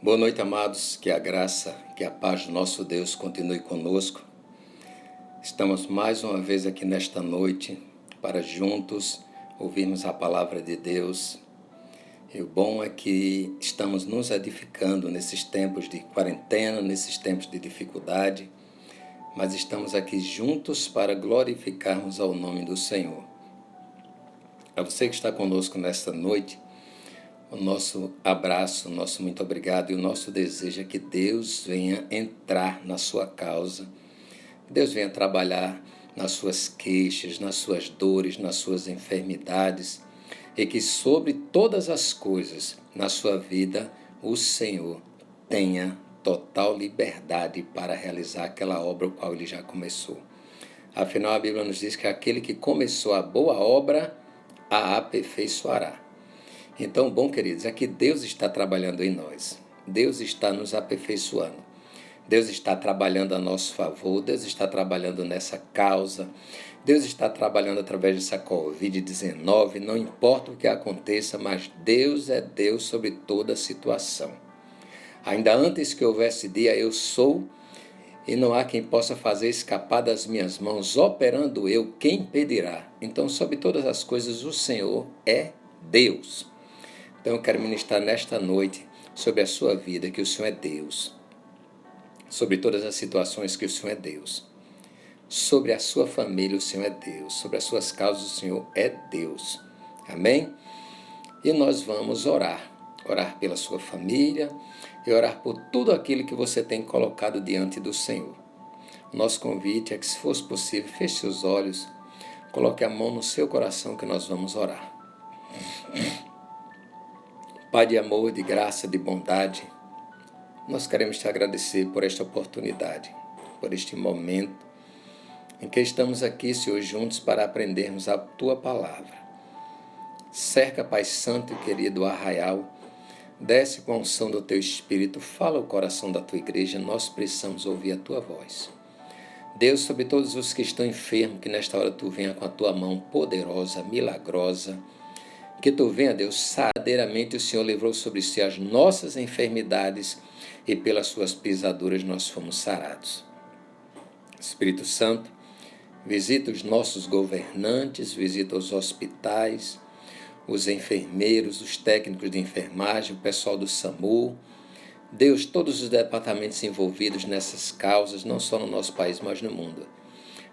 Boa noite, amados. Que a graça, que a paz do nosso Deus continue conosco. Estamos mais uma vez aqui nesta noite para juntos ouvirmos a palavra de Deus. E o bom é que estamos nos edificando nesses tempos de quarentena, nesses tempos de dificuldade, mas estamos aqui juntos para glorificarmos ao nome do Senhor. A você que está conosco nesta noite, o nosso abraço, o nosso muito obrigado e o nosso desejo é que Deus venha entrar na sua causa, Deus venha trabalhar nas suas queixas, nas suas dores, nas suas enfermidades e que sobre todas as coisas na sua vida o Senhor tenha total liberdade para realizar aquela obra o qual Ele já começou. Afinal, a Bíblia nos diz que aquele que começou a boa obra a aperfeiçoará. Então, bom, queridos, é que Deus está trabalhando em nós. Deus está nos aperfeiçoando. Deus está trabalhando a nosso favor. Deus está trabalhando nessa causa. Deus está trabalhando através dessa Covid-19. Não importa o que aconteça, mas Deus é Deus sobre toda a situação. Ainda antes que houvesse dia, eu sou, e não há quem possa fazer escapar das minhas mãos. Operando eu, quem impedirá? Então, sobre todas as coisas, o Senhor é Deus. Então eu quero ministrar nesta noite sobre a sua vida, que o Senhor é Deus. Sobre todas as situações, que o Senhor é Deus. Sobre a sua família, o Senhor é Deus. Sobre as suas causas, o Senhor é Deus. Amém? E nós vamos orar. Orar pela sua família e orar por tudo aquilo que você tem colocado diante do Senhor. Nosso convite é que, se fosse possível, feche os olhos, coloque a mão no seu coração que nós vamos orar. Pai de amor, de graça, de bondade, nós queremos te agradecer por esta oportunidade, por este momento em que estamos aqui, Senhor, juntos para aprendermos a Tua palavra. Cerca, Pai Santo e querido, o arraial, desce com a unção do Teu Espírito, fala o coração da Tua igreja, nós precisamos ouvir a Tua voz. Deus, sobre todos os que estão enfermos, que nesta hora Tu venha com a Tua mão poderosa, milagrosa, que Tu venha, Deus, sadeiramente o Senhor livrou sobre si as nossas enfermidades e pelas suas pisaduras nós fomos sarados. Espírito Santo, visita os nossos governantes, visita os hospitais, os enfermeiros, os técnicos de enfermagem, o pessoal do SAMU. Deus, todos os departamentos envolvidos nessas causas, não só no nosso país, mas no mundo.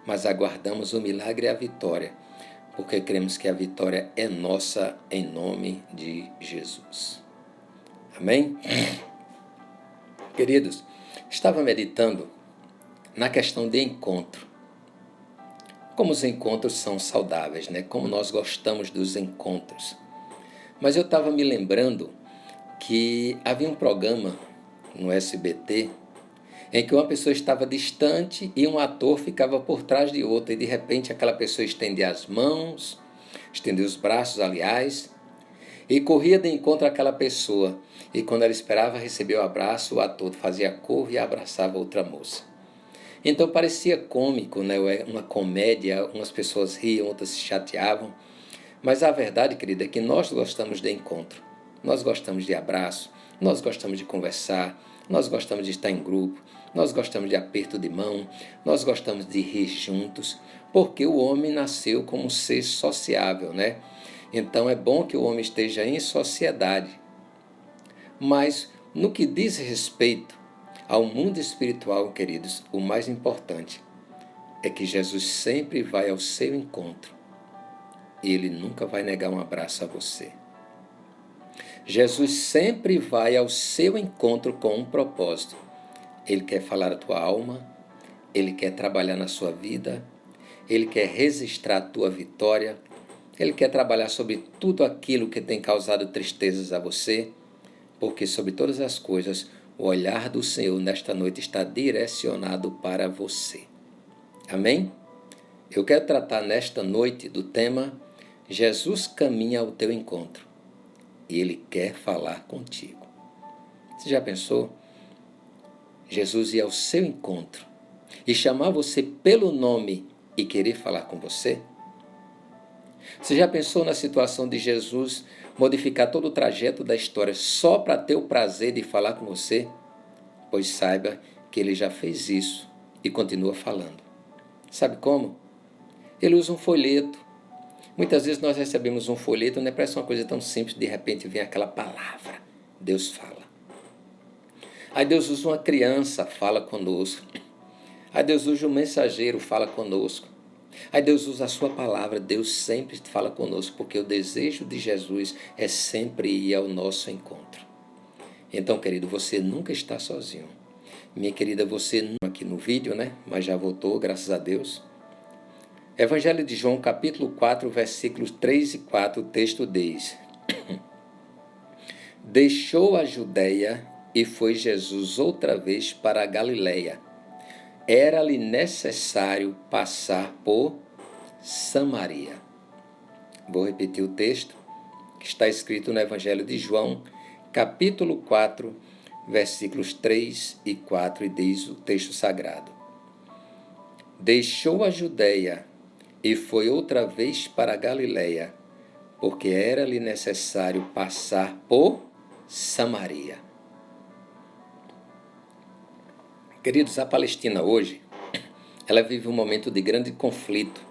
Mas aguardamos o milagre e a vitória, porque cremos que a vitória é nossa em nome de Jesus. Amém? Queridos, estava meditando na questão de encontro. Como os encontros são saudáveis, né? Como nós gostamos dos encontros. Mas eu estava me lembrando que havia um programa no SBT em que uma pessoa estava distante e um ator ficava por trás de outra, e de repente aquela pessoa estendia as mãos, estendia os braços, aliás, e corria de encontro àquela pessoa, e quando ela esperava receber o abraço, o ator fazia curva e abraçava outra moça. Então parecia cômico, né? Uma comédia, umas pessoas riam, outras se chateavam, mas a verdade, querida, é que nós gostamos de encontro, nós gostamos de abraço, nós gostamos de conversar, nós gostamos de estar em grupo, nós gostamos de aperto de mão, nós gostamos de rir juntos, porque o homem nasceu como um ser sociável, né? Então é bom que o homem esteja em sociedade. Mas no que diz respeito ao mundo espiritual, queridos, o mais importante é que Jesus sempre vai ao seu encontro e Ele nunca vai negar um abraço a você. Jesus sempre vai ao seu encontro com um propósito. Ele quer falar a tua alma, Ele quer trabalhar na sua vida, Ele quer registrar a tua vitória, Ele quer trabalhar sobre tudo aquilo que tem causado tristezas a você, porque sobre todas as coisas, o olhar do Senhor nesta noite está direcionado para você. Amém? Eu quero tratar nesta noite do tema Jesus caminha ao teu encontro e Ele quer falar contigo. Você já pensou? Jesus ir ao seu encontro e chamar você pelo nome e querer falar com você? Você já pensou na situação de Jesus modificar todo o trajeto da história só para ter o prazer de falar com você? Pois saiba que ele já fez isso e continua falando. Sabe como? Ele usa um folheto. Muitas vezes nós recebemos um folheto, não parece uma coisa tão simples, de repente vem aquela palavra, Deus fala. Aí Deus usa uma criança, fala conosco. Aí Deus usa um mensageiro, fala conosco. Aí Deus usa a sua palavra, Deus sempre fala conosco, porque o desejo de Jesus é sempre ir ao nosso encontro. Então, querido, você nunca está sozinho. Minha querida, você não aqui no vídeo, né? Mas já voltou, graças a Deus. Evangelho de João, capítulo 4, versículos 3 e 4, o texto diz: Deixou a Judéia e foi Jesus outra vez para a Galiléia. Era-lhe necessário passar por Samaria. Vou repetir o texto que está escrito no Evangelho de João, capítulo 4, versículos 3 e 4, e diz o texto sagrado: Deixou a Judéia e foi outra vez para a Galiléia, porque era-lhe necessário passar por Samaria. Queridos, a Palestina hoje, ela vive um momento de grande conflito,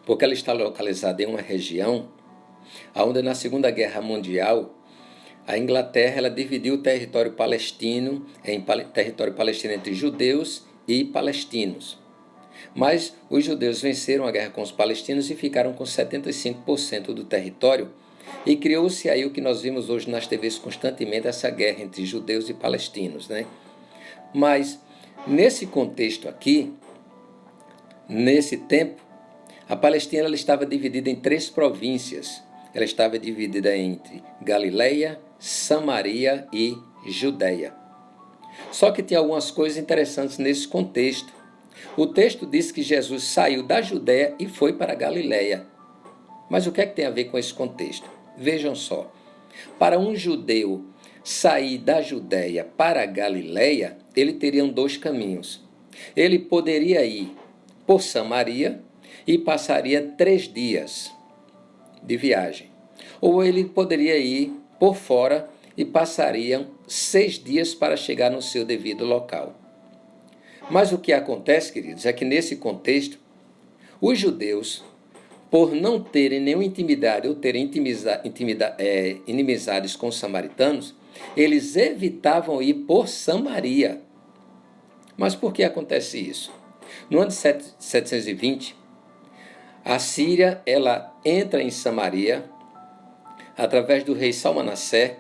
porque ela está localizada em uma região onde na Segunda Guerra Mundial a Inglaterra ela dividiu o território palestino entre judeus e palestinos. Mas os judeus venceram a guerra com os palestinos e ficaram com 75% do território, e criou-se aí o que nós vimos hoje nas TVs constantemente, essa guerra entre judeus e palestinos, né? Mas nesse contexto aqui, nesse tempo, a Palestina ela estava dividida em 3 províncias. Ela estava dividida entre Galileia, Samaria e Judeia. Só que tem algumas coisas interessantes nesse contexto. O texto diz que Jesus saiu da Judeia e foi para a Galileia. Mas o que é que tem a ver com esse contexto? Vejam só. Para um judeu sair da Judeia para a Galileia, ele teria 2 caminhos. Ele poderia ir por Samaria e passaria 3 dias de viagem. Ou ele poderia ir por fora e passaria 6 dias para chegar no seu devido local. Mas o que acontece, queridos, é que nesse contexto, os judeus, por não terem nenhuma intimidade ou terem inimizades com os samaritanos, eles evitavam ir por Samaria. Mas por que acontece isso? No ano de 720, a Síria ela entra em Samaria através do rei Salmanassé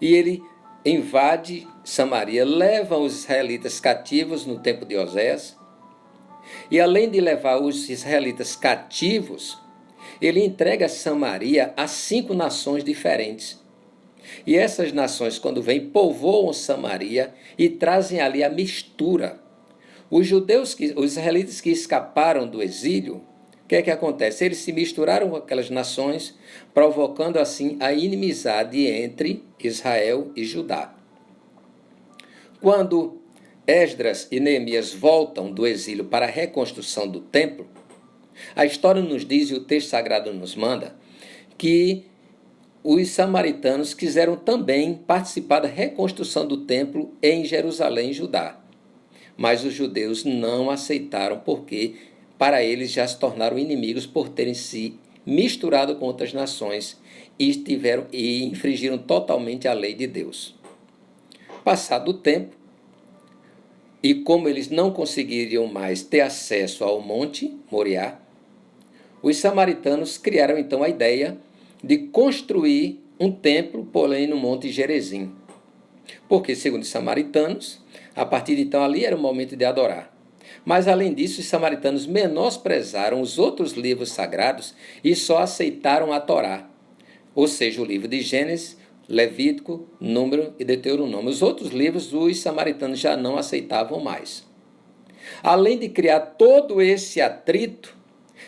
e ele invade Samaria, leva os israelitas cativos no tempo de Osés, e além de levar os israelitas cativos, ele entrega Samaria a 5 nações diferentes. E essas nações, quando vêm, povoam Samaria e trazem ali a mistura. Os israelitas que escaparam do exílio, o que é que acontece? Eles se misturaram com aquelas nações, provocando assim a inimizade entre Israel e Judá. Quando Esdras e Neemias voltam do exílio para a reconstrução do templo, a história nos diz, e o texto sagrado nos manda, que os samaritanos quiseram também participar da reconstrução do templo em Jerusalém, Judá. Mas os judeus não aceitaram, porque para eles já se tornaram inimigos por terem se misturado com outras nações e infringiram totalmente a lei de Deus. Passado o tempo, e como eles não conseguiriam mais ter acesso ao Monte Moriá, os samaritanos criaram então a ideia de construir um templo, porém no Monte Gerizim. Porque, segundo os samaritanos, a partir de então ali era o momento de adorar. Mas, além disso, os samaritanos menosprezaram os outros livros sagrados e só aceitaram a Torá, ou seja, o livro de Gênesis, Levítico, Número e Deuteronômio. Os outros livros os samaritanos já não aceitavam mais. Além de criar todo esse atrito,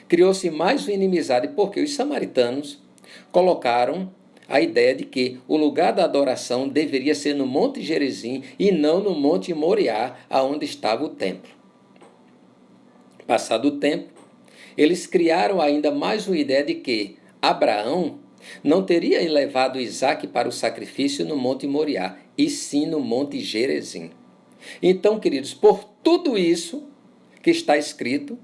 criou-se mais uma inimizade, porque os samaritanos colocaram a ideia de que o lugar da adoração deveria ser no Monte Gerizim e não no Monte Moriá, aonde estava o templo. Passado o tempo, eles criaram ainda mais uma ideia de que Abraão não teria levado Isaque para o sacrifício no Monte Moriá, e sim no Monte Gerizim. Então, queridos, por tudo isso que está escrito,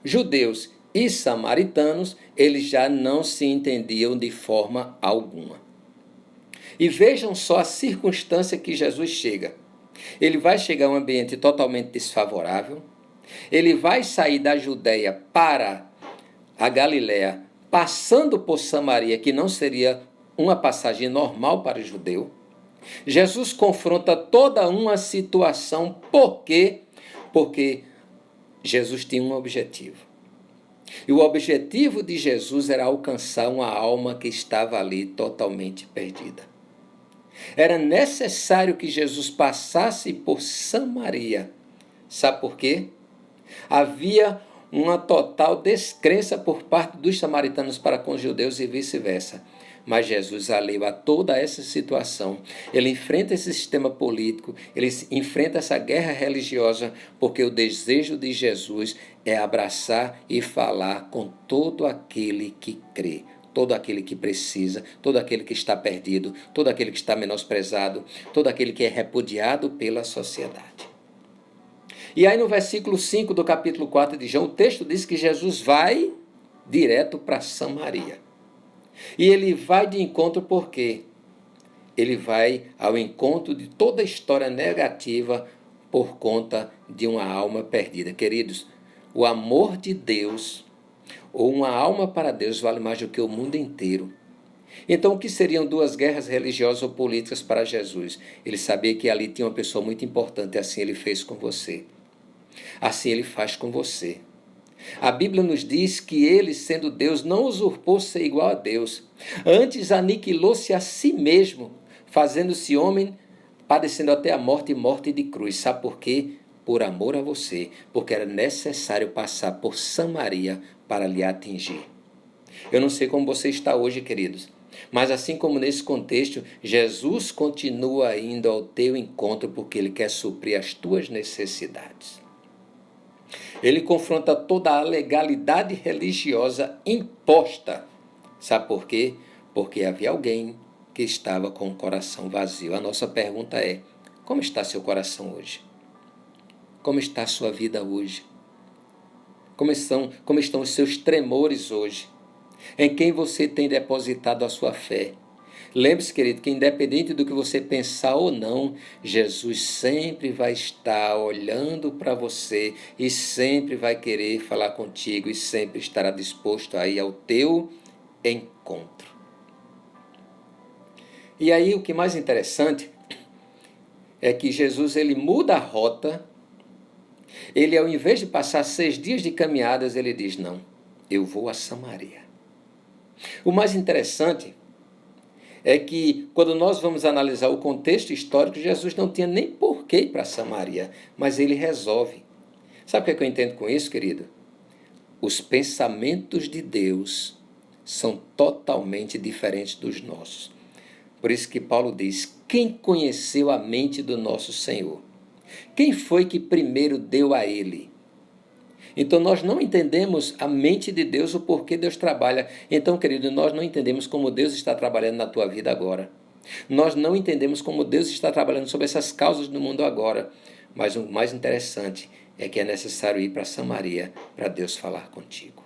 judeus e samaritanos, eles já não se entendiam de forma alguma. E vejam só a circunstância que Jesus chega. Ele vai chegar a um ambiente totalmente desfavorável, ele vai sair da Judéia para a Galiléia, passando por Samaria, que não seria uma passagem normal para o judeu. Jesus confronta toda uma situação. Por quê? Porque Jesus tinha um objetivo. E o objetivo de Jesus era alcançar uma alma que estava ali totalmente perdida. Era necessário que Jesus passasse por Samaria. Sabe por quê? Havia uma total descrença por parte dos samaritanos para com os judeus e vice-versa. Mas Jesus, alheio a toda essa situação, ele enfrenta esse sistema político, ele enfrenta essa guerra religiosa, porque o desejo de Jesus é abraçar e falar com todo aquele que crê, todo aquele que precisa, todo aquele que está perdido, todo aquele que está menosprezado, todo aquele que é repudiado pela sociedade. E aí no versículo 5 do capítulo 4 de João, o texto diz que Jesus vai direto para Samaria. E ele vai de encontro por quê? Ele vai ao encontro de toda a história negativa por conta de uma alma perdida. Queridos, o amor de Deus, ou uma alma para Deus, vale mais do que o mundo inteiro. Então, o que seriam duas guerras religiosas ou políticas para Jesus? Ele sabia que ali tinha uma pessoa muito importante, assim ele fez com você. Assim ele faz com você. A Bíblia nos diz que ele, sendo Deus, não usurpou ser igual a Deus. Antes aniquilou-se a si mesmo, fazendo-se homem, padecendo até a morte e morte de cruz. Sabe por quê? Por amor a você, porque era necessário passar por Samaria para lhe atingir. Eu não sei como você está hoje, queridos, mas assim como nesse contexto, Jesus continua indo ao teu encontro porque ele quer suprir as tuas necessidades. Ele confronta toda a legalidade religiosa imposta. Sabe por quê? Porque havia alguém que estava com o coração vazio. A nossa pergunta é: como está seu coração hoje? Como está a sua vida hoje? Como estão os seus tremores hoje? Em quem você tem depositado a sua fé? Lembre-se, querido, que independente do que você pensar ou não, Jesus sempre vai estar olhando para você e sempre vai querer falar contigo e sempre estará disposto a ir ao teu encontro. E aí o que mais interessante é que Jesus ele muda a rota. Ele, ao invés de passar 6 dias de caminhadas, ele diz: não, eu vou a Samaria. O mais interessante é que, quando nós vamos analisar o contexto histórico, Jesus não tinha nem porquê ir para Samaria, mas ele resolve. Sabe o que eu entendo com isso, querido? Os pensamentos de Deus são totalmente diferentes dos nossos. Por isso que Paulo diz: quem conheceu a mente do nosso Senhor? Quem foi que primeiro deu a ele? Então nós não entendemos a mente de Deus, o porquê Deus trabalha. Então, querido, nós não entendemos como Deus está trabalhando na tua vida agora. Nós não entendemos como Deus está trabalhando sobre essas causas do mundo agora. Mas o mais interessante é que é necessário ir para Samaria para Deus falar contigo.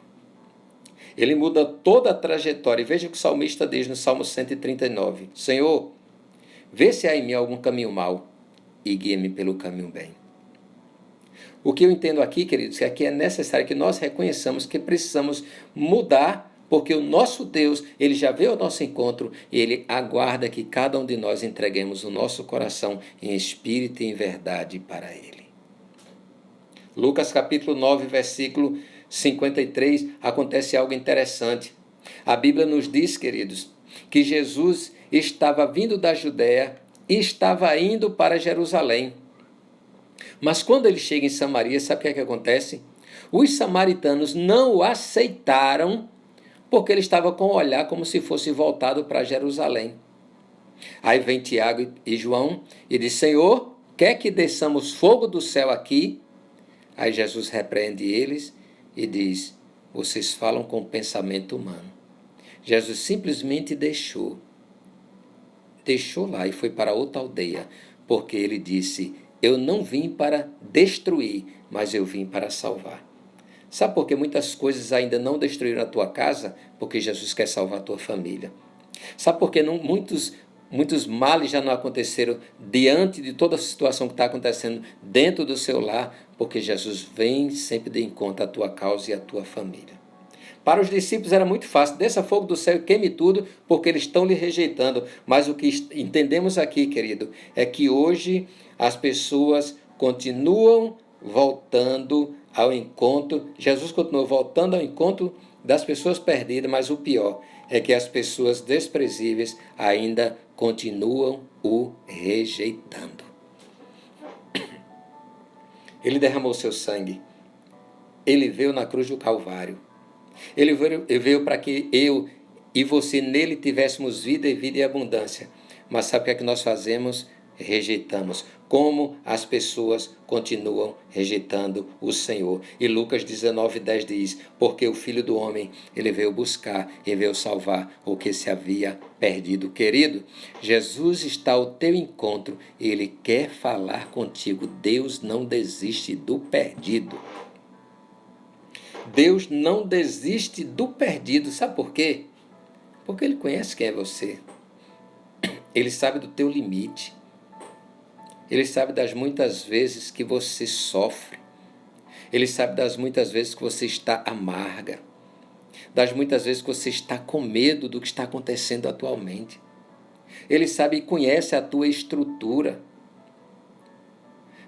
Ele muda toda a trajetória. E veja o que o salmista diz no Salmo 139. Senhor, vê se há em mim algum caminho mau e guia-me pelo caminho bem. O que eu entendo aqui, queridos, é que é necessário que nós reconheçamos que precisamos mudar, porque o nosso Deus, ele já veio ao nosso encontro e ele aguarda que cada um de nós entreguemos o nosso coração em espírito e em verdade para ele. Lucas capítulo 9, versículo 53, acontece algo interessante. A Bíblia nos diz, queridos, que Jesus estava vindo da Judéia e estava indo para Jerusalém. Mas quando ele chega em Samaria, sabe o que acontece? Os samaritanos não o aceitaram porque ele estava com o olhar como se fosse voltado para Jerusalém. Aí vem Tiago e João e diz: Senhor, quer que desçamos fogo do céu aqui? Aí Jesus repreende eles e diz: vocês falam com o pensamento humano. Jesus simplesmente deixou lá e foi para outra aldeia, porque ele disse: eu não vim para destruir, mas eu vim para salvar. Sabe por que muitas coisas ainda não destruíram a tua casa? Porque Jesus quer salvar a tua família. Sabe por que muitos males já não aconteceram diante de toda a situação que está acontecendo dentro do seu lar? Porque Jesus vem sempre de encontro à tua causa e à tua família. Para os discípulos era muito fácil: desça fogo do céu e queime tudo, porque eles estão lhe rejeitando. Mas o que entendemos aqui, querido, é que hoje as pessoas continuam voltando ao encontro. Jesus continua voltando ao encontro das pessoas perdidas, mas o pior é que as pessoas desprezíveis ainda continuam o rejeitando. Ele derramou seu sangue. Ele veio na cruz do Calvário. Ele veio para que eu e você nele tivéssemos vida e vida em abundância. Mas sabe o que é que nós fazemos? Rejeitamos. Como as pessoas continuam rejeitando o Senhor. E Lucas 19:10 diz: porque o Filho do Homem, ele veio buscar e veio salvar o que se havia perdido. Querido, Jesus está ao teu encontro e ele quer falar contigo. Deus não desiste do perdido. Deus não desiste do perdido. Sabe por quê? Porque ele conhece quem é você. Ele sabe do teu limite. Ele sabe das muitas vezes que você sofre. Ele sabe das muitas vezes que você está amarga. Das muitas vezes que você está com medo do que está acontecendo atualmente. Ele sabe e conhece a tua estrutura.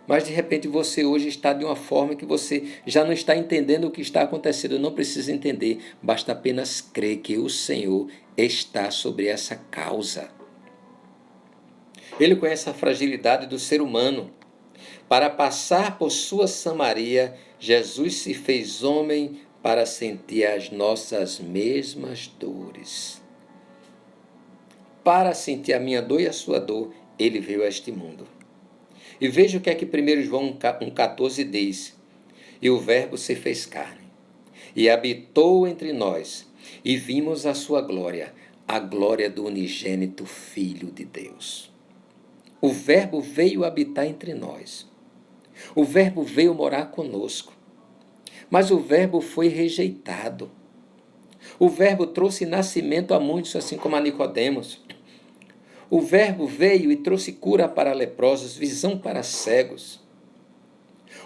Mas de repente você hoje está de uma forma que você já não está entendendo o que está acontecendo. Não precisa entender, basta apenas crer que o Senhor está sobre essa causa. Ele conhece a fragilidade do ser humano. Para passar por sua Samaria, Jesus se fez homem para sentir as nossas mesmas dores. Para sentir a minha dor e a sua dor, ele veio a este mundo. E veja o que é que 1 João 1,14 diz: e o Verbo se fez carne, e habitou entre nós, e vimos a sua glória, a glória do unigênito Filho de Deus. O Verbo veio habitar entre nós. O Verbo veio morar conosco. Mas o Verbo foi rejeitado. O Verbo trouxe nascimento a muitos, assim como a Nicodemos. O Verbo veio e trouxe cura para leprosos, visão para cegos.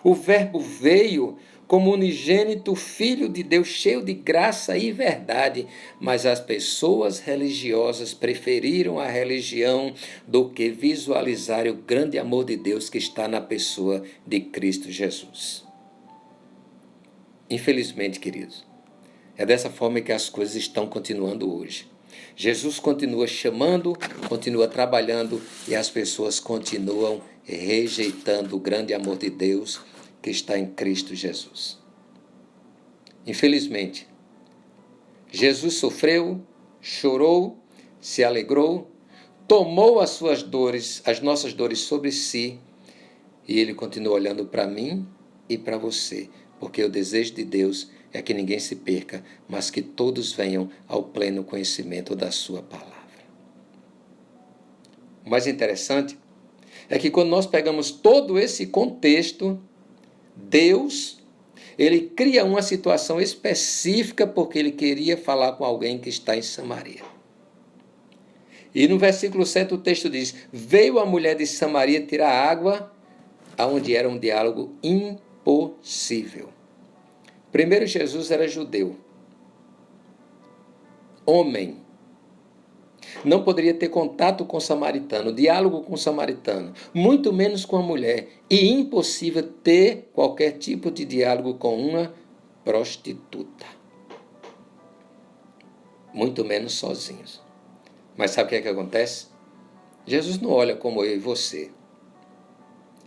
O Verbo veio como unigênito Filho de Deus, cheio de graça e verdade. Mas as pessoas religiosas preferiram a religião do que visualizar o grande amor de Deus que está na pessoa de Cristo Jesus. Infelizmente, queridos, é dessa forma que as coisas estão continuando hoje. Jesus continua chamando, continua trabalhando e as pessoas continuam rejeitando o grande amor de Deus que está em Cristo Jesus. Infelizmente, Jesus sofreu, chorou, se alegrou, tomou as suas dores, as nossas dores sobre si, e ele continua olhando para mim e para você, porque o desejo de Deus é que ninguém se perca, mas que todos venham ao pleno conhecimento da sua palavra. O mais interessante é que quando nós pegamos todo esse contexto, Deus, ele cria uma situação específica porque ele queria falar com alguém que está em Samaria. E no versículo 7 o texto diz: veio a mulher de Samaria tirar água, aonde era um diálogo impossível. Primeiro, Jesus era judeu, homem, não poderia ter contato com o samaritano, diálogo com o samaritano, muito menos com a mulher, e impossível ter qualquer tipo de diálogo com uma prostituta, muito menos sozinhos. Mas sabe o que é que acontece? Jesus não olha como eu e você.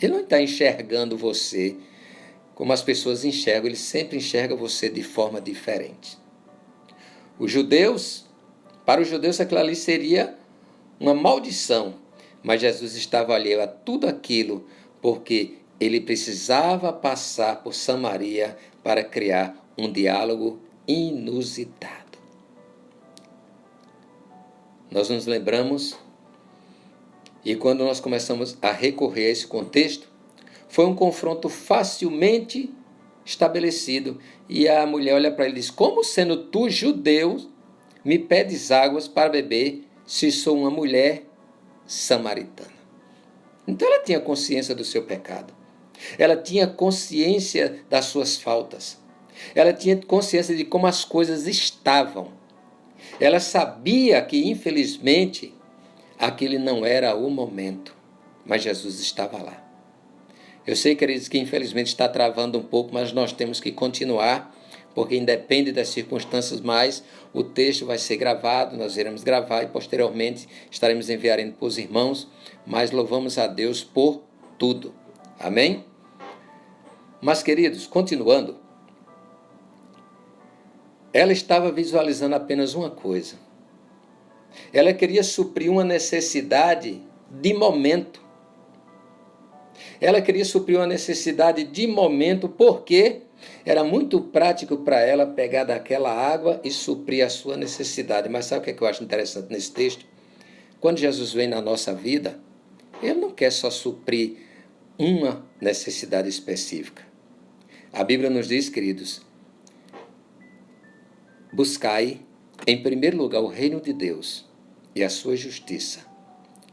Ele não está enxergando você como as pessoas enxergam, ele sempre enxerga você de forma diferente. Para os judeus aquilo ali seria uma maldição, mas Jesus estava alheio a tudo aquilo, porque ele precisava passar por Samaria para criar um diálogo inusitado. Nós nos lembramos, e quando nós começamos a recorrer a esse contexto, foi um confronto facilmente estabelecido. E a mulher olha para ele e diz: como sendo tu judeu, me pedes águas para beber, se sou uma mulher samaritana? Então ela tinha consciência do seu pecado. Ela tinha consciência das suas faltas. Ela tinha consciência de como as coisas estavam. Ela sabia que, infelizmente, aquele não era o momento, mas Jesus estava lá. Eu sei, queridos, que infelizmente está travando um pouco, mas nós temos que continuar, porque independe das circunstâncias, mas o texto vai ser gravado, nós iremos gravar e posteriormente estaremos enviando para os irmãos, mas louvamos a Deus por tudo. Amém? Mas, queridos, continuando, ela estava visualizando apenas uma coisa. Ela queria suprir uma necessidade de momento. Ela queria suprir uma necessidade de momento, porque era muito prático para ela pegar daquela água e suprir a sua necessidade. Mas sabe o que eu acho interessante nesse texto? Quando Jesus vem na nossa vida, Ele não quer só suprir uma necessidade específica. A Bíblia nos diz, queridos, buscai em primeiro lugar o reino de Deus e a sua justiça,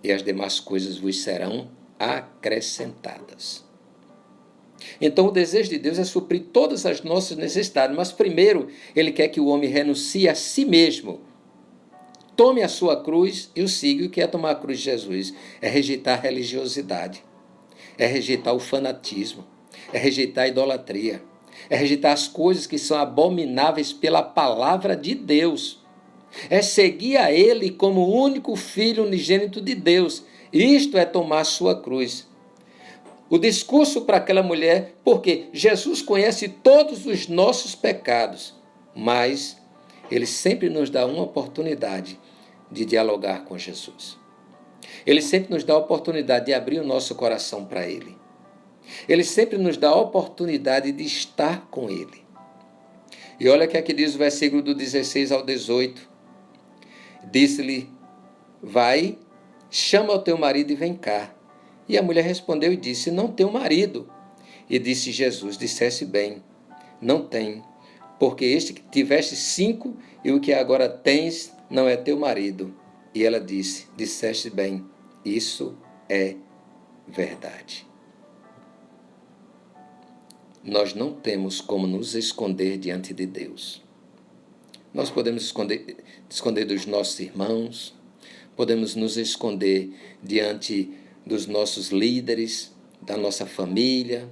e as demais coisas vos serão acrescentadas. Então o desejo de Deus é suprir todas as nossas necessidades, mas primeiro Ele quer que o homem renuncie a si mesmo, tome a sua cruz e o siga. E o que é tomar a cruz de Jesus? É rejeitar a religiosidade, é rejeitar o fanatismo, é rejeitar a idolatria, é rejeitar as coisas que são abomináveis pela palavra de Deus, é seguir a Ele como o único Filho unigênito de Deus. Isto é tomar a sua cruz. O discurso para aquela mulher, porque Jesus conhece todos os nossos pecados, mas Ele sempre nos dá uma oportunidade de dialogar com Jesus. Ele sempre nos dá a oportunidade de abrir o nosso coração para Ele. Ele sempre nos dá a oportunidade de estar com Ele. E olha que aqui diz o versículo do 16 ao 18. Disse-lhe: vai, chama o teu marido e vem cá. E a mulher respondeu e disse: não tenho marido. E disse Jesus: disseste bem, não tem, porque este que tiveste 5 e o que agora tens não é teu marido. E ela disse: disseste bem, isso é verdade. Nós não temos como nos esconder diante de Deus. Nós podemos esconder dos nossos irmãos, podemos nos esconder diante dos nossos líderes, da nossa família,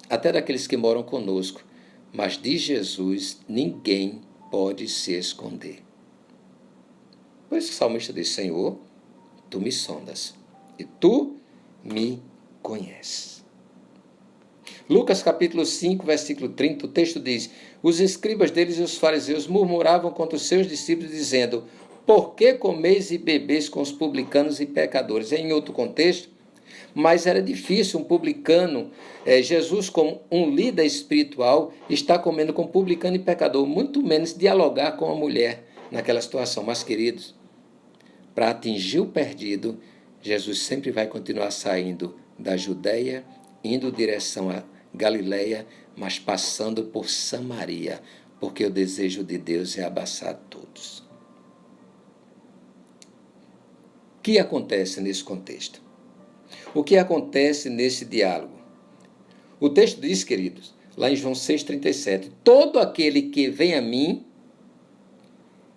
até daqueles que moram conosco, mas de Jesus ninguém pode se esconder. Por isso o salmista diz: Senhor, tu me sondas e tu me conheces. Lucas capítulo 5, versículo 30, o texto diz: os escribas deles e os fariseus murmuravam contra os seus discípulos, dizendo: por que comeis e bebeis com os publicanos e pecadores? Em outro contexto, mas era difícil um publicano, Jesus como um líder espiritual, estar comendo com publicano e pecador, muito menos dialogar com a mulher naquela situação. Mas, queridos, para atingir o perdido, Jesus sempre vai continuar saindo da Judeia, indo em direção a Galileia, mas passando por Samaria, porque o desejo de Deus é abraçar todos. O que acontece nesse contexto? O que acontece nesse diálogo? O texto diz, queridos, lá em João 6,37, todo aquele que vem a mim,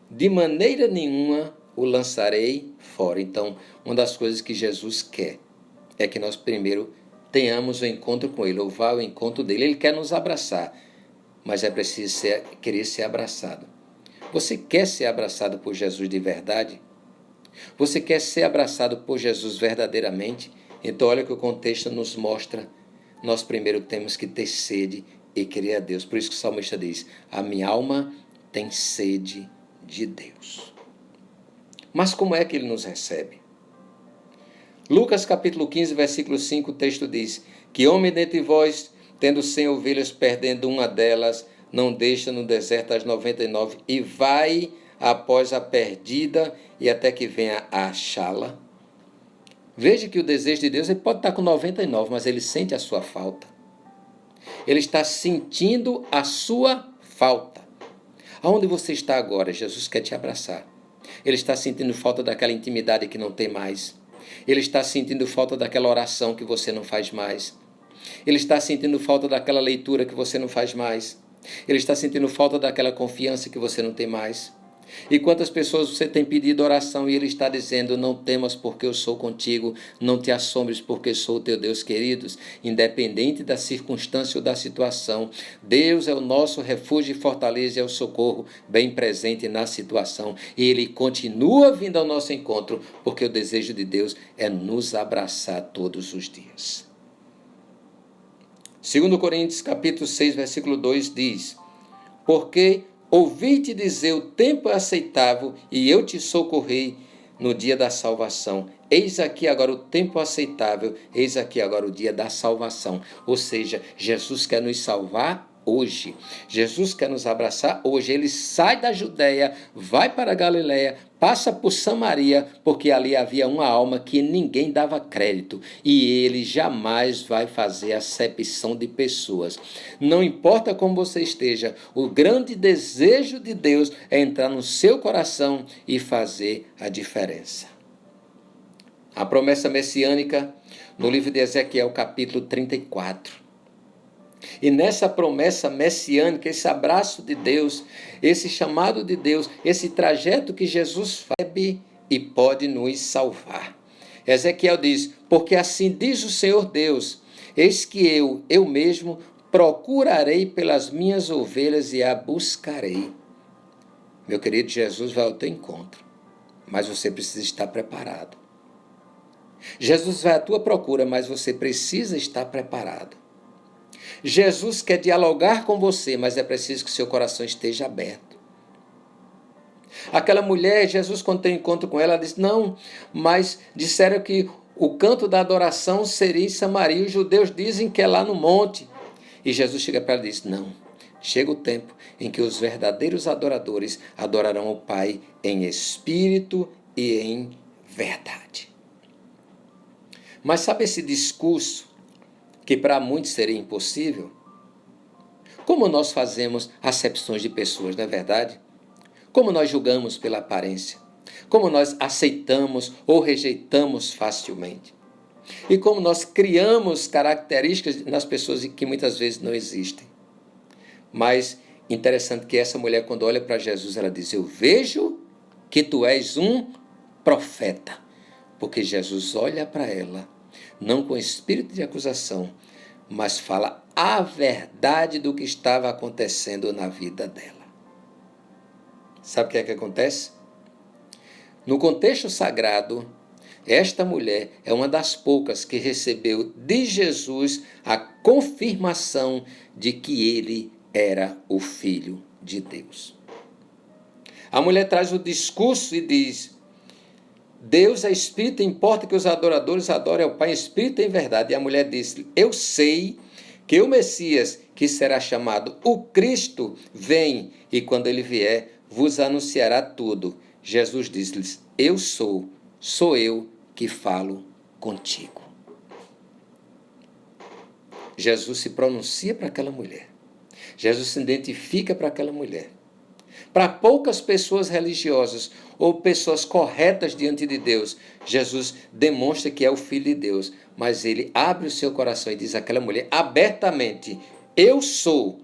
de maneira nenhuma o lançarei fora. Então, uma das coisas que Jesus quer é que nós primeiro tenhamos o encontro com Ele, ou vá ao encontro dEle. Ele quer nos abraçar, mas é preciso querer ser abraçado. Você quer ser abraçado por Jesus de verdade? Você quer ser abraçado por Jesus verdadeiramente? Então olha que o contexto nos mostra. Nós primeiro temos que ter sede e querer a Deus. Por isso que o salmista diz: a minha alma tem sede de Deus. Mas como é que Ele nos recebe? Lucas capítulo 15, versículo 5, o texto diz: que homem dentre vós, tendo 100 ovelhas, perdendo uma delas, não deixa no deserto as 99 e vai após a perdida e até que venha a achá-la? Veja que o desejo de Deus, ele pode estar com 99, mas ele sente a sua falta. Ele está sentindo a sua falta. Aonde você está agora? Jesus quer te abraçar. Ele está sentindo falta daquela intimidade que não tem mais. Ele está sentindo falta daquela oração que você não faz mais. Ele está sentindo falta daquela leitura que você não faz mais. Ele está sentindo falta daquela confiança que você não tem mais. E quantas pessoas você tem pedido oração e ele está dizendo: não temas porque eu sou contigo, não te assombres porque sou o teu Deus, queridos. Independente da circunstância ou da situação, Deus é o nosso refúgio e fortaleza, é o socorro bem presente na situação. E ele continua vindo ao nosso encontro, porque o desejo de Deus é nos abraçar todos os dias. 2 Coríntios capítulo 6, versículo 2 diz: porque ouvi-te dizer, o tempo é aceitável, e eu te socorrei no dia da salvação. Eis aqui agora o tempo aceitável, eis aqui agora o dia da salvação. Ou seja, Jesus quer nos salvar hoje. Jesus quer nos abraçar hoje. Ele sai da Judeia, vai para a Galileia, passa por Samaria, porque ali havia uma alma que ninguém dava crédito. E ele jamais vai fazer acepção de pessoas. Não importa como você esteja, o grande desejo de Deus é entrar no seu coração e fazer a diferença. A promessa messiânica no livro de Ezequiel, capítulo 34. E nessa promessa messiânica, esse abraço de Deus, esse chamado de Deus, esse trajeto que Jesus faz e pode nos salvar. Ezequiel diz: porque assim diz o Senhor Deus, eis que eu mesmo, procurarei pelas minhas ovelhas e a buscarei. Meu querido, Jesus vai ao teu encontro, mas você precisa estar preparado. Jesus vai à tua procura, mas você precisa estar preparado. Jesus quer dialogar com você, mas é preciso que seu coração esteja aberto. Aquela mulher, Jesus, quando tem encontro com ela, disse: não, mas disseram que o canto da adoração seria em Samaria. Os judeus dizem que é lá no monte. E Jesus chega para ela e diz: não, chega o tempo em que os verdadeiros adoradores adorarão o Pai em espírito e em verdade. Mas sabe esse discurso que para muitos seria impossível? Como nós fazemos acepções de pessoas, não é verdade? Como nós julgamos pela aparência? Como nós aceitamos ou rejeitamos facilmente? E como nós criamos características nas pessoas que muitas vezes não existem? Mas interessante que essa mulher, quando olha para Jesus, ela diz: eu vejo que tu és um profeta. Porque Jesus olha para ela, não com espírito de acusação, mas fala a verdade do que estava acontecendo na vida dela. Sabe o que é que acontece? No contexto sagrado, esta mulher é uma das poucas que recebeu de Jesus a confirmação de que ele era o Filho de Deus. A mulher traz o discurso e diz: Deus é espírito, importa que os adoradores adorem ao Pai em espírito e em verdade. E a mulher disse: eu sei que o Messias, que será chamado o Cristo, vem, e quando ele vier, vos anunciará tudo. Jesus disse-lhes: eu sou eu que falo contigo. Jesus se pronuncia para aquela mulher. Jesus se identifica para aquela mulher. Para poucas pessoas religiosas ou pessoas corretas diante de Deus, Jesus demonstra que é o Filho de Deus, mas ele abre o seu coração e diz àquela mulher abertamente: eu sou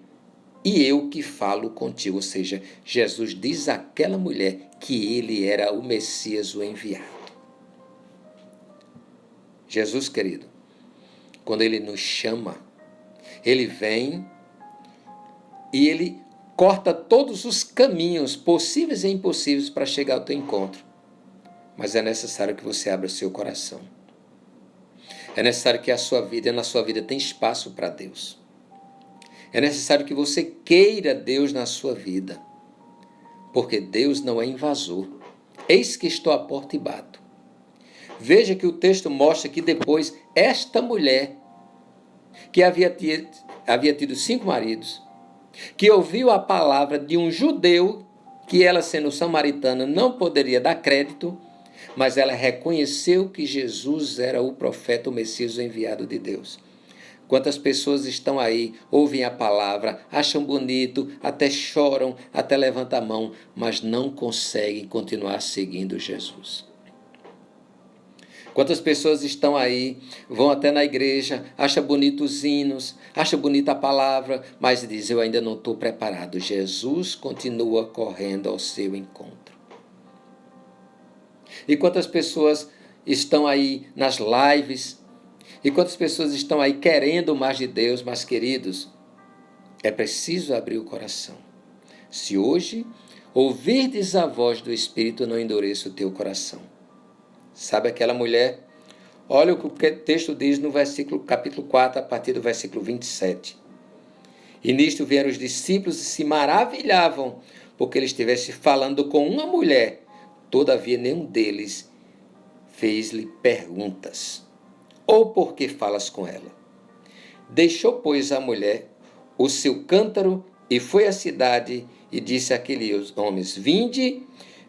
e eu que falo contigo. Ou seja, Jesus diz àquela mulher que ele era o Messias, o enviado. Jesus, querido, quando ele nos chama, ele vem e ele corta todos os caminhos possíveis e impossíveis para chegar ao teu encontro. Mas é necessário que você abra seu coração. É necessário que na sua vida tenha espaço para Deus. É necessário que você queira Deus na sua vida. Porque Deus não é invasor. Eis que estou à porta e bato. Veja que o texto mostra que depois esta mulher, que havia tido 5 maridos, que ouviu a palavra de um judeu, que ela, sendo samaritana, não poderia dar crédito, mas ela reconheceu que Jesus era o profeta, o Messias, o enviado de Deus. Quantas pessoas estão aí, ouvem a palavra, acham bonito, até choram, até levantam a mão, mas não conseguem continuar seguindo Jesus. Quantas pessoas estão aí, vão até na igreja, acham bonitos os hinos, acham bonita a palavra, mas dizem, eu ainda não estou preparado. Jesus continua correndo ao seu encontro. E quantas pessoas estão aí nas lives, e quantas pessoas estão aí querendo mais de Deus, mas queridos, é preciso abrir o coração. Se hoje ouvirdes a voz do Espírito, não endureça o teu coração. Sabe aquela mulher? Olha o que o texto diz no capítulo 4, a partir do versículo 27. E nisto vieram os discípulos e se maravilhavam, porque ele estivesse falando com uma mulher. Todavia nenhum deles fez-lhe perguntas. Ou porque falas com ela? Deixou, pois, a mulher o seu cântaro e foi à cidade e disse àqueles homens, vinde,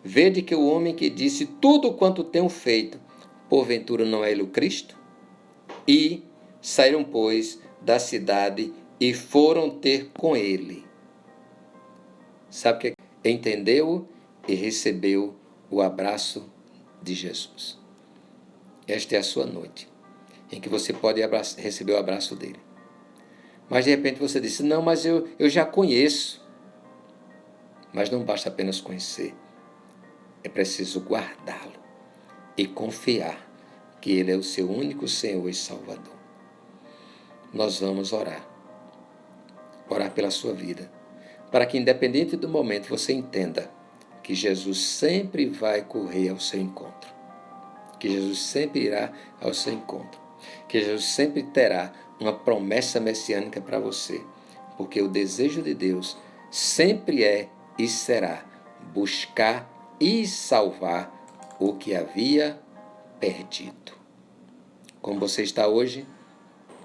vede que o homem que disse tudo quanto tenho feito, porventura não é ele o Cristo? E saíram, pois, da cidade e foram ter com ele. Sabe o que? Entendeu e recebeu o abraço de Jesus. Esta é a sua noite, em que você pode receber o abraço dele. Mas de repente você disse, não, mas eu já conheço. Mas não basta apenas conhecer. É preciso guardá-lo e confiar que ele é o seu único Senhor e Salvador. Nós vamos orar pela sua vida, para que independente do momento você entenda que Jesus sempre vai correr ao seu encontro, que Jesus sempre irá ao seu encontro, que Jesus sempre terá uma promessa messiânica para você, porque o desejo de Deus sempre é e será buscar e salvar o que havia perdido. Como você está hoje,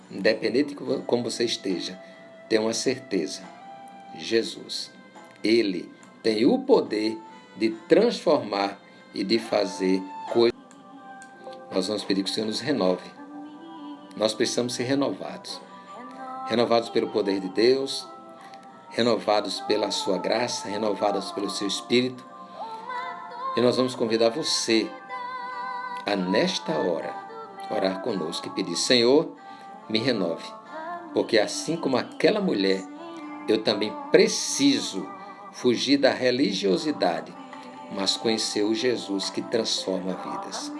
independente de como você esteja, tenha uma certeza, Jesus, ele tem o poder de transformar e de fazer coisas. Nós vamos pedir que o Senhor nos renove. Nós precisamos ser renovados. Renovados pelo poder de Deus, renovados pela sua graça, renovados pelo seu Espírito. E nós vamos convidar você a, nesta hora, orar conosco e pedir, Senhor, me renove. Porque assim como aquela mulher, eu também preciso fugir da religiosidade, mas conhecer o Jesus que transforma vidas.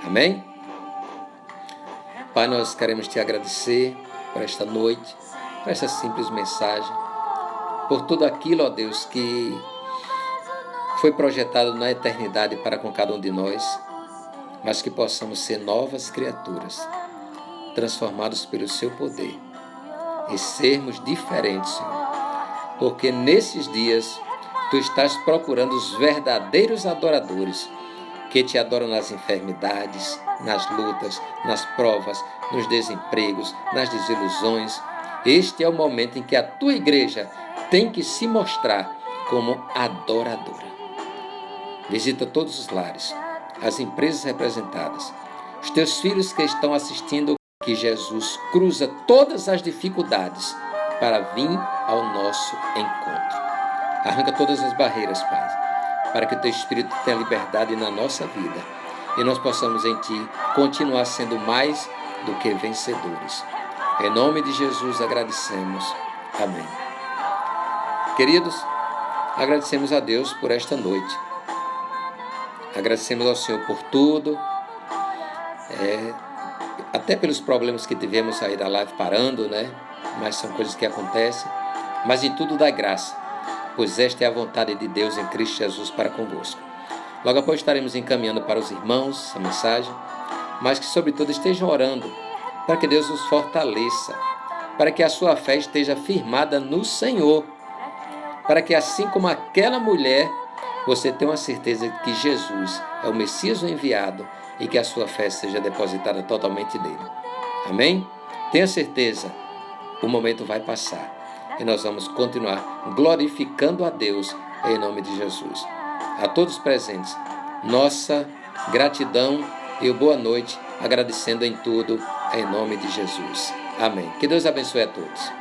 Amém? Pai, nós queremos te agradecer por esta noite, por essa simples mensagem, por tudo aquilo, ó Deus, que foi projetado na eternidade para com cada um de nós, mas que possamos ser novas criaturas, transformados pelo seu poder e sermos diferentes, Senhor. Porque nesses dias tu estás procurando os verdadeiros adoradores que te adoram nas enfermidades, nas lutas, nas provas, nos desempregos, nas desilusões. Este é o momento em que a tua igreja tem que se mostrar como adoradora. Visita todos os lares, as empresas representadas, os teus filhos que estão assistindo, que Jesus cruza todas as dificuldades para vir ao nosso encontro. Arranca todas as barreiras, Pai, para que o teu Espírito tenha liberdade na nossa vida e nós possamos em ti continuar sendo mais do que vencedores. Em nome de Jesus agradecemos. Amém. Queridos, agradecemos a Deus por esta noite. Agradecemos ao Senhor por tudo, até pelos problemas que tivemos aí da live parando, né? Mas são coisas que acontecem. Mas em tudo dá graça, pois esta é a vontade de Deus em Cristo Jesus para convosco. Logo após estaremos encaminhando para os irmãos a mensagem, mas que sobretudo estejam orando para que Deus os fortaleça, para que a sua fé esteja firmada no Senhor, para que assim como aquela mulher, você tenha uma certeza de que Jesus é o Messias enviado e que a sua fé seja depositada totalmente nele. Amém? Tenha certeza, o momento vai passar e nós vamos continuar glorificando a Deus em nome de Jesus. A todos presentes, nossa gratidão e boa noite, agradecendo em tudo em nome de Jesus. Amém. Que Deus abençoe a todos.